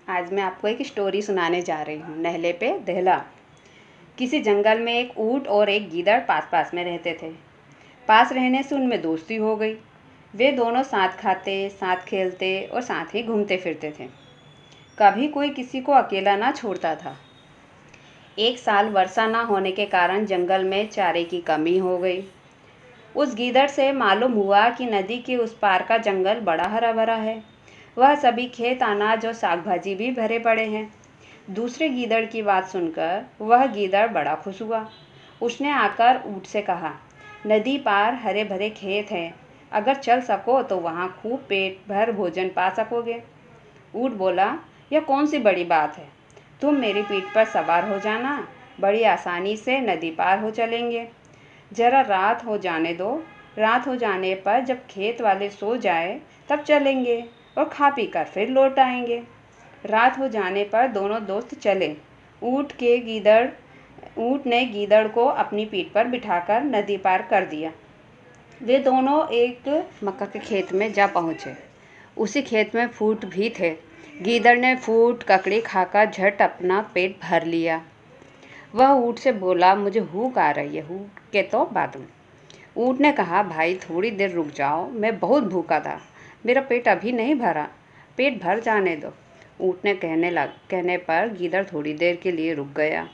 आज मैं आपको एक स्टोरी सुनाने जा रही हूँ। नहले पे दहला। किसी जंगल में एक ऊंट और एक गीदड़ पास पास में रहते थे। पास रहने से उनमें दोस्ती हो गई। वे दोनों साथ खाते, साथ खेलते और साथ ही घूमते फिरते थे। कभी कोई किसी को अकेला ना छोड़ता था। एक साल वर्षा ना होने के कारण जंगल में चारे की कमी हो गई। उस गीदड़ से मालूम हुआ कि नदी के उस पार का जंगल बड़ा हरा भरा है। वह सभी खेत, अनाज और साग भाजी भी भरे पड़े हैं। दूसरे गीदड़ की बात सुनकर वह गीदड़ बड़ा खुश हुआ। उसने आकर ऊँट से कहा, नदी पार हरे भरे खेत हैं, अगर चल सको तो वहाँ खूब पेट भर भोजन पा सकोगे। ऊँट बोला, यह कौन सी बड़ी बात है, तुम मेरी पीठ पर सवार हो जाना, बड़ी आसानी से नदी पार हो चलेंगे। जरा रात हो जाने दो, रात हो जाने पर जब खेत वाले सो जाए तब चलेंगे और खा पी कर फिर लौट आएंगे। रात हो जाने पर दोनों दोस्त चले। ऊँट ने गीदड़ को अपनी पीठ पर बिठाकर नदी पार कर दिया। वे दोनों एक मक्का के खेत में जा पहुँचे। उसी खेत में फूट भी थे। गीदड़ ने फूट ककड़ी खाकर झट अपना पेट भर लिया। वह ऊँट से बोला, मुझे भूख आ रही है, ऊँट के तो बादल। ऊँट ने कहा, भाई थोड़ी देर रुक जाओ, मैं बहुत भूखा था, मेरा पेट अभी नहीं भरा, पेट भर जाने दो। ऊँट ने कहने पर गीदड़ थोड़ी देर के लिए रुक गया,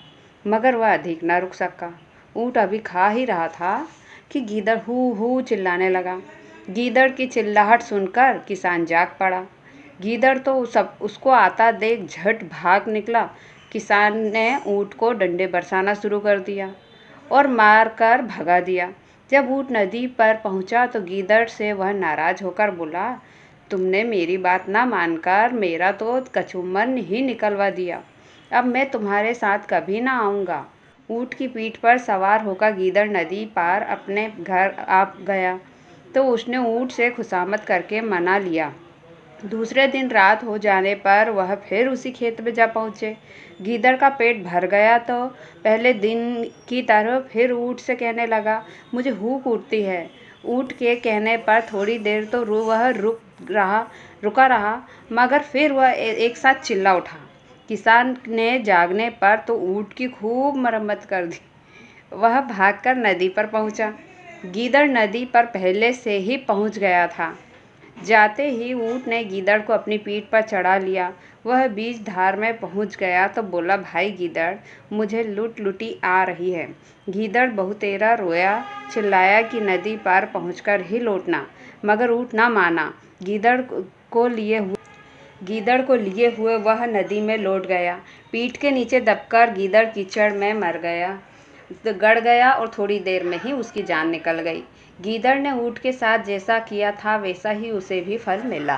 मगर वह अधिक न रुक सका। ऊँट अभी खा ही रहा था कि गीदड़ हू हू चिल्लाने लगा। गीदड़ की चिल्लाहट सुनकर किसान जाग पड़ा। गीदड़ तो उसको आता देख झट भाग निकला। किसान ने ऊँट को डंडे बरसाना शुरू कर दिया और मार कर भगा दिया। जब ऊँट नदी पर पहुंचा तो गीदड़ से वह नाराज होकर बोला, तुमने मेरी बात ना मानकर मेरा तो कचूमर ही निकलवा दिया, अब मैं तुम्हारे साथ कभी ना आऊँगा। ऊँट की पीठ पर सवार होकर गीदड़ नदी पार अपने घर आ गया तो उसने ऊँट से खुशामद करके मना लिया। दूसरे दिन रात हो जाने पर वह फिर उसी खेत में जा पहुँचे। गीदड़ का पेट भर गया तो पहले दिन की तरह फिर ऊँट से कहने लगा, मुझे भूख उठती है। ऊँट के कहने पर थोड़ी देर तो वह रुका रहा, मगर फिर वह एक साथ चिल्ला उठा। किसान ने जागने पर तो ऊँट की खूब मरम्मत कर दी। वह भागकर नदी पर पहुँचा। गीदड़ नदी पर पहले से ही पहुँच गया था। जाते ही ऊँट ने गीदड़ को अपनी पीठ पर चढ़ा लिया। वह बीच धार में पहुँच गया तो बोला, भाई गीदड़, मुझे लुटी आ रही है। गीदड़ बहुतेरा रोया, चिल्लाया कि नदी पार पहुँचकर ही लौटना, मगर ऊँट न माना। गीदड़ को लिए हुए वह नदी में लौट गया। पीठ के नीचे दबकर गीदड़ कीचड़ में गड़ गया और थोड़ी देर में ही उसकी जान निकल गई। गीदड़ ने ऊँट के साथ जैसा किया था वैसा ही उसे भी फल मिला।